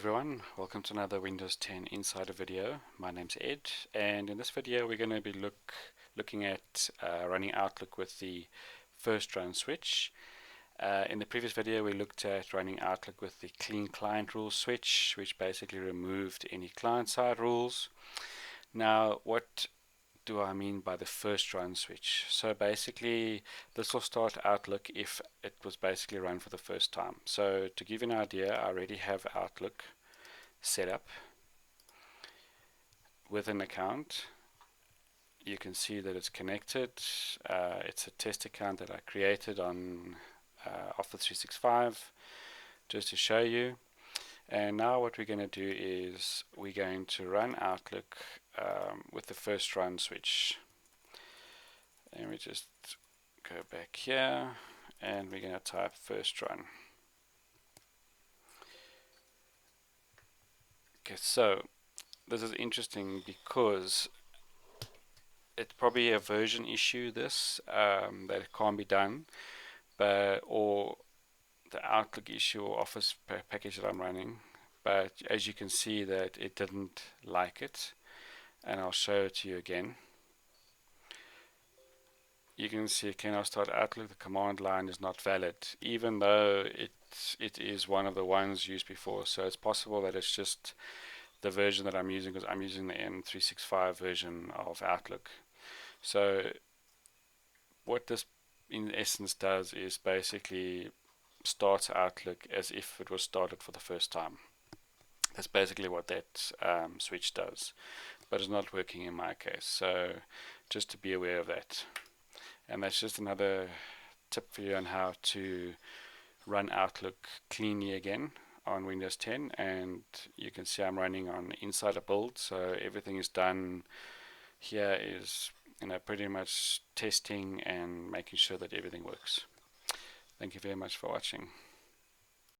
everyone, welcome to another Windows 10 Insider video. My name's Ed, and in this video we're going to be looking at running Outlook with the FirstRun switch. In the previous video we looked at running Outlook with the clean client rules switch, which basically removed any client-side rules. Now, what do I mean by the FirstRun switch? So basically this will start Outlook if it was basically run for the first time. So to give you an idea, I already have Outlook set up with an account. You can see that it's connected. It's a test account that I created on Office 365 just to show you. And now what we're going to do is we're going to run Outlook with the FirstRun switch. And we just go back here and we're going to type FirstRun. Okay, so this is interesting because it's probably a version issue that it can't be done, or the Outlook issue or Office package that I'm running, but as you can see that it didn't like it, and I'll show it to you again. You can see, can I start Outlook? The command line is not valid, even though it is one of the ones used before. So it's possible that it's just the version that I'm using, because I'm using the M365 version of Outlook. So what this in essence does is basically starts Outlook as if it was started for the first time. That's basically what that switch does, but it's not working in my case, so just to be aware of that. And that's just another tip for you on how to run Outlook cleanly again on Windows 10. And you can see I'm running on Insider build, so everything is done. Here is pretty much testing and making sure that everything works. Thank you very much for watching.